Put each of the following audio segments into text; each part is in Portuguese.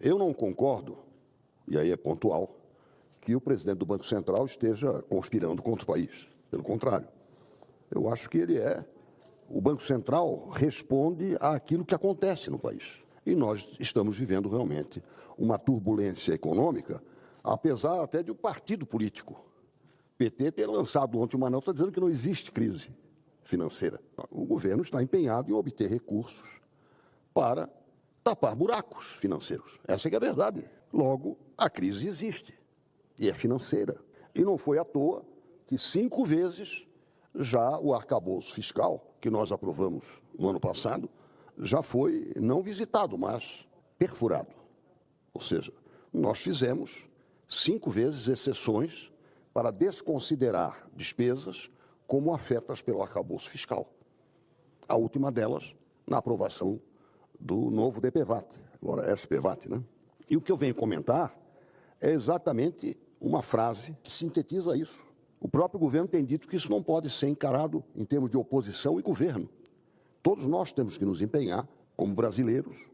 Eu não concordo, e aí é pontual, que o presidente do Banco Central esteja conspirando contra o país. Pelo contrário, eu acho que o Banco Central responde àquilo que acontece no país. E nós estamos vivendo realmente uma turbulência econômica, apesar até de um partido político, PT, ter lançado ontem uma nota dizendo que não existe crise financeira. O governo está empenhado em obter recursos para tapar buracos financeiros. Essa é que é a verdade. Logo, a crise existe e é financeira. E não foi à toa que 5 vezes já o arcabouço fiscal, que nós aprovamos no ano passado, já foi não visitado, mas perfurado. Ou seja, nós fizemos 5 vezes exceções para desconsiderar despesas como afetas pelo arcabouço fiscal. A última delas, na aprovação do novo DPVAT, agora SPVAT, né? E o que eu venho comentar é exatamente uma frase que sintetiza isso. O próprio governo tem dito que isso não pode ser encarado em termos de oposição e governo. Todos nós temos que nos empenhar, como brasileiros,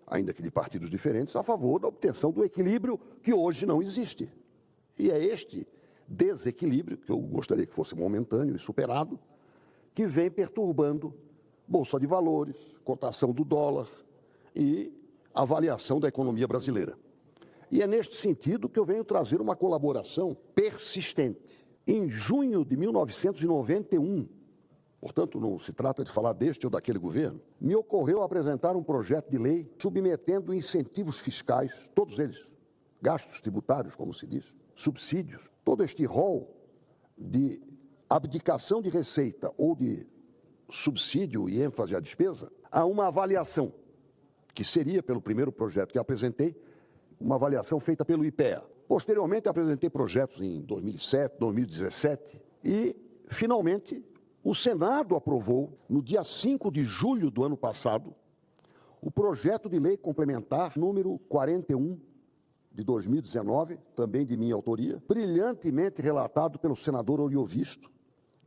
ainda que de partidos diferentes, a favor da obtenção do equilíbrio que hoje não existe. E é este desequilíbrio, que eu gostaria que fosse momentâneo e superado, que vem perturbando Bolsa de Valores, cotação do dólar e avaliação da economia brasileira. E é neste sentido que eu venho trazer uma colaboração persistente. Em junho de 1991, portanto, não se trata de falar deste ou daquele governo, me ocorreu apresentar um projeto de lei submetendo incentivos fiscais, todos eles, gastos tributários, como se diz, subsídios, todo este rol de abdicação de receita ou de subsídio e ênfase à despesa, a uma avaliação, que seria, pelo primeiro projeto que apresentei, uma avaliação feita pelo IPEA. Posteriormente, apresentei projetos em 2007, 2017 e, finalmente, o Senado aprovou, no dia 5 de julho do ano passado, o projeto de lei complementar número 41 de 2019, também de minha autoria, brilhantemente relatado pelo senador Oriovisto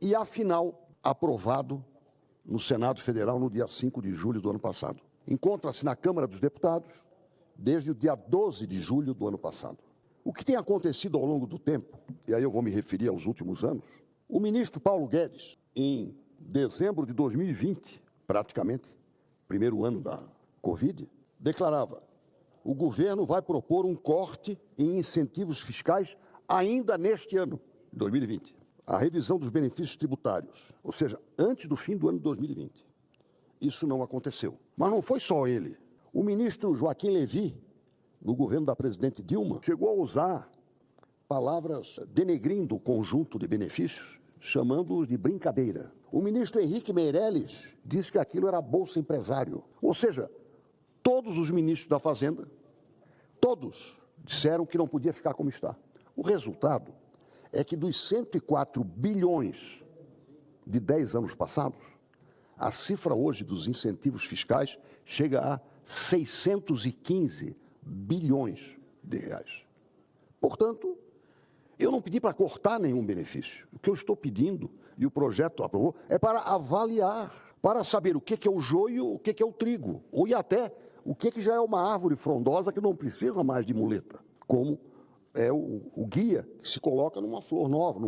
e, afinal, aprovado no Senado Federal no dia 5 de julho do ano passado. Encontra-se na Câmara dos Deputados desde o dia 12 de julho do ano passado. O que tem acontecido ao longo do tempo, e aí eu vou me referir aos últimos anos, o ministro Paulo Guedes, em dezembro de 2020, praticamente, primeiro ano da Covid, declarava: o governo vai propor um corte em incentivos fiscais ainda neste ano, 2020. A revisão dos benefícios tributários, ou seja, antes do fim do ano de 2020. Isso não aconteceu. Mas não foi só ele. O ministro Joaquim Levy, no governo da presidente Dilma, chegou a usar palavras denegrindo o conjunto de benefícios, chamando-os de brincadeira. O ministro Henrique Meirelles disse que aquilo era bolsa empresário. Ou seja, todos os ministros da Fazenda, todos disseram que não podia ficar como está. O resultado é que dos 104 bilhões de 10 anos passados, a cifra hoje dos incentivos fiscais chega a 615 bilhões de reais. Portanto, eu não pedi para cortar nenhum benefício. O que eu estou pedindo, e o projeto aprovou, é para avaliar, para saber o que é o joio, o que é o trigo, ou e até o que já é uma árvore frondosa que não precisa mais de muleta, como é o guia que se coloca numa flor nova,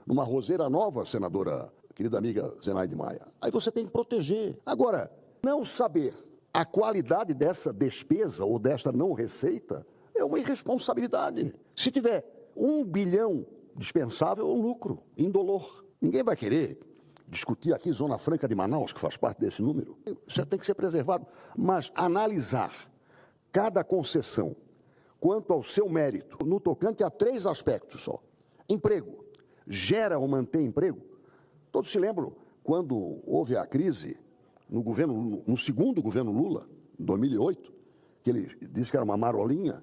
numa roseira nova, senadora, querida amiga Zenaide Maia. Aí você tem que proteger. Agora, não saber a qualidade dessa despesa ou desta não receita é uma irresponsabilidade. Se tiver 1 bilhão dispensável, é um lucro, indolor. Ninguém vai querer discutir aqui Zona Franca de Manaus, que faz parte desse número. Isso tem que ser preservado. Mas analisar cada concessão quanto ao seu mérito, no tocante a 3 aspectos só. Emprego. Gera ou mantém emprego? Todos se lembram quando houve a crise no segundo governo Lula, em 2008, que ele disse que era uma marolinha,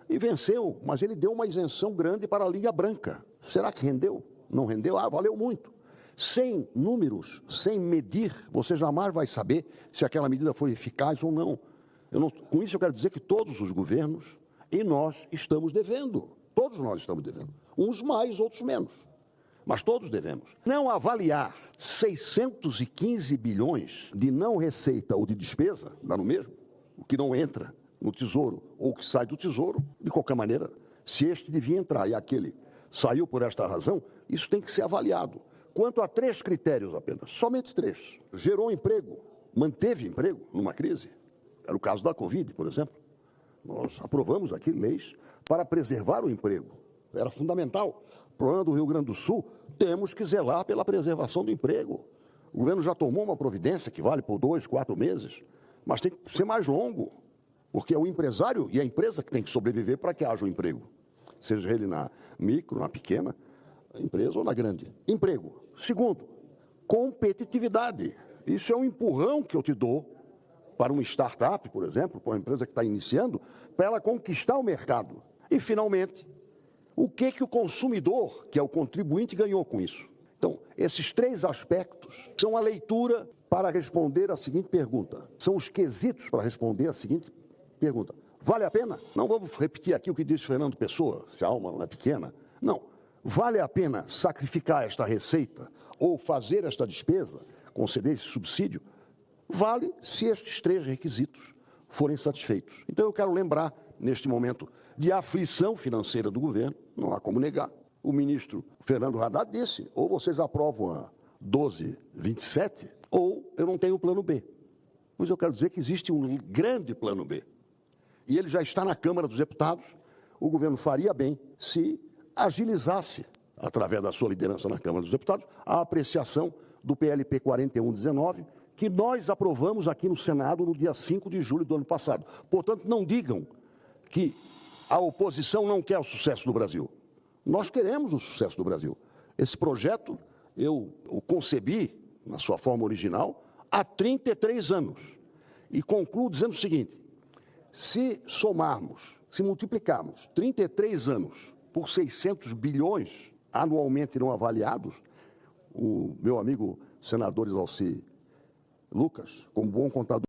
e venceu, mas ele deu uma isenção grande para a Liga Branca. Será que rendeu? Não rendeu? Ah, valeu muito. Sem números, sem medir, você jamais vai saber se aquela medida foi eficaz ou não. Com isso eu quero dizer que todos os governos e nós estamos devendo. Todos nós estamos devendo. Uns mais, outros menos. Mas todos devemos. Não avaliar 615 bilhões de não receita ou de despesa, dá no mesmo, o que não entra no Tesouro ou que sai do Tesouro, de qualquer maneira, se este devia entrar e aquele saiu por esta razão, isso tem que ser avaliado. Quanto a 3 critérios apenas, somente 3. Gerou emprego, manteve emprego numa crise. Era o caso da Covid, por exemplo. Nós aprovamos aqui leis para preservar o emprego. Era fundamental. O problema do Rio Grande do Sul, temos que zelar pela preservação do emprego. O governo já tomou uma providência que vale por 2, 4 meses, mas tem que ser mais longo, porque é o empresário e a empresa que tem que sobreviver para que haja um emprego, seja ele na micro, na pequena empresa ou na grande. Emprego. Segundo, competitividade. Isso é um empurrão que eu te dou para uma startup, por exemplo, para uma empresa que está iniciando, para ela conquistar o mercado. E, finalmente, o que o consumidor, que é o contribuinte, ganhou com isso? Então, esses 3 aspectos são a leitura para responder a seguinte pergunta. São os quesitos para responder a seguinte pergunta. Vale a pena? Não vamos repetir aqui o que disse Fernando Pessoa, se a alma não é pequena. Não. Vale a pena sacrificar esta receita ou fazer esta despesa, conceder esse subsídio? Vale se estes 3 requisitos forem satisfeitos. Então, eu quero lembrar, neste momento de aflição financeira do governo, não há como negar, o ministro Fernando Haddad disse, ou vocês aprovam a 1227, ou eu não tenho plano B. Pois eu quero dizer que existe um grande plano B. E ele já está na Câmara dos Deputados. O governo faria bem se agilizasse, através da sua liderança na Câmara dos Deputados, a apreciação do PLP 4119, que nós aprovamos aqui no Senado no dia 5 de julho do ano passado. Portanto, não digam que a oposição não quer o sucesso do Brasil. Nós queremos o sucesso do Brasil. Esse projeto eu o concebi, na sua forma original, há 33 anos. E concluo dizendo o seguinte, se somarmos, se multiplicarmos 33 anos por 600 bilhões anualmente não avaliados, o meu amigo senador Isalci Lucas, como bom contador,